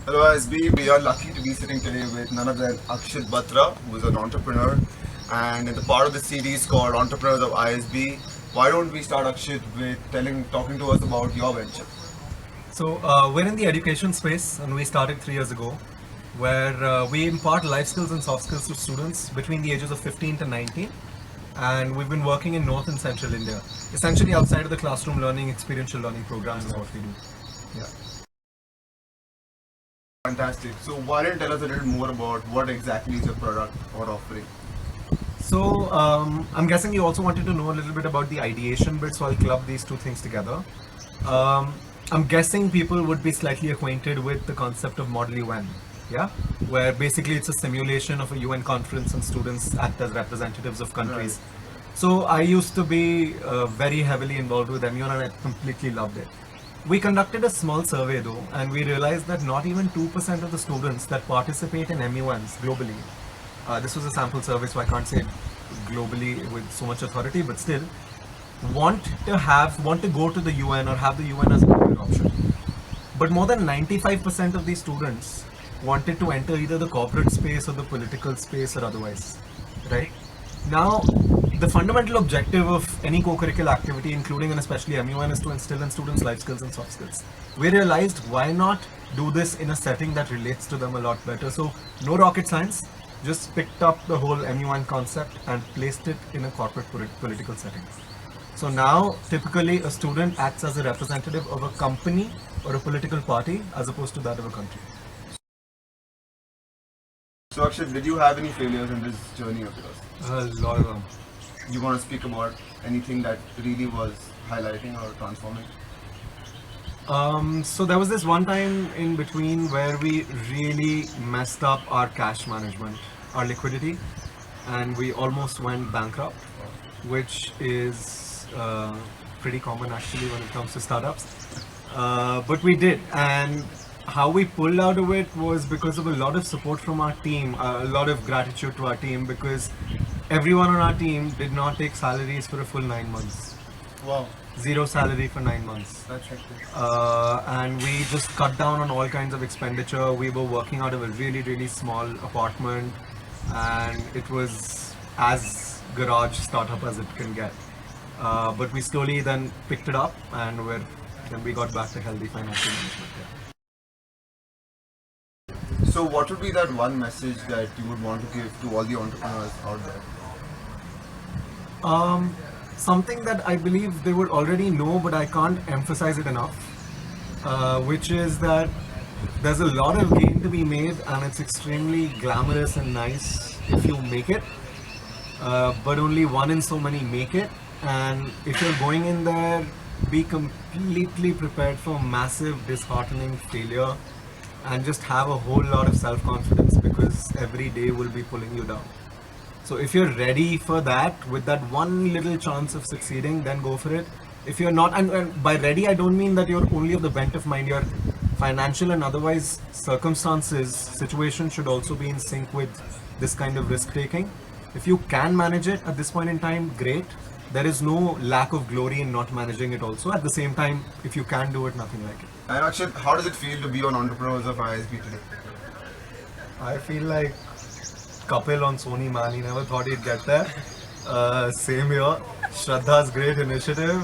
Hello ISB, we are lucky to be sitting today with none other than Akshit Batra, who is an entrepreneur. And in the part of the series called Entrepreneurs of ISB, why don't we start Akshit with talking to us about your venture? We're in the education space and we started 3 years ago where we impart life skills and soft skills to students between the ages of 15 to 19. And we've been working in North and Central India, essentially outside of the classroom learning, experiential learning programs is what we do. Yeah. Fantastic. So why don't you tell us a little more about what exactly is your product or offering? I'm guessing you also wanted to know a little bit about the ideation bit, so I'll club these two things together. I'm guessing people would be slightly acquainted with the concept of Model UN, yeah? Where basically it's a simulation of a UN conference and students act as representatives of countries. Right. So I used to be very heavily involved with MUN and I completely loved it. We conducted a small survey though, and we realized that not even 2% of the students that participate in MUNs globally, this was a sample survey, so I can't say globally with so much authority, but still, want to go to the UN or have the UN as a career option. But more than 95% of these students wanted to enter either the corporate space or the political space or otherwise, right? Now, the fundamental objective of any co-curricular activity, including and especially MUN, is to instill in students life skills and soft skills. We realized why not do this in a setting that relates to them a lot better. So, no rocket science, just picked up the whole MUN concept and placed it in a corporate political setting. So now, typically, a student acts as a representative of a company or a political party as opposed to that of a country. So Akshit, did you have any failures in this journey of yours? A lot of them. You want to speak about anything that really was highlighting or transforming? So there was this one time in between where we really messed up our cash management, our liquidity, and we almost went bankrupt, which is pretty common actually when it comes to startups. But we did, and how we pulled out of it was because of a lot of support from our team, a lot of gratitude to our team, because everyone on our team did not take salaries for a full 9 months. Wow. Zero salary for 9 months. That's hectic. And we just cut down on all kinds of expenditure. We were working out of a really, really small apartment, and it was as garage startup as it can get. But we slowly then picked it up, and then we got back to healthy financial management. Yeah. So what would be that one message that you would want to give to all the entrepreneurs out there? Something that I believe they would already know, but I can't emphasize it enough, which is that there's a lot of gain to be made, and it's extremely glamorous and nice if you make it, but only one in so many make it. And if you're going in there, be completely prepared for massive, disheartening failure, and just have a whole lot of self-confidence, because every day will be pulling you down. So if you're ready for that, with that one little chance of succeeding, then go for it. If you're not, and by ready, I don't mean that you're only of the bent of mind. Your financial and otherwise situation should also be in sync with this kind of risk taking. If you can manage it at this point in time, great. There is no lack of glory in not managing it also. At the same time, if you can do it, nothing like it. And Akshit, how does it feel to be on Entrepreneurs of ISB today? I feel like Kapil on Sony, man. He never thought he'd get there. Same here. Shraddha's great initiative.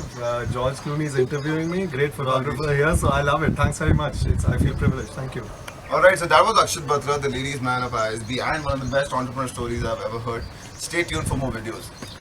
George Clooney's interviewing me. Great photographer here. So I love it. Thanks very much. I feel privileged. Thank you. Alright, so that was Akshit Batra, the ladies' man of ISB, and one of the best entrepreneur stories I've ever heard. Stay tuned for more videos.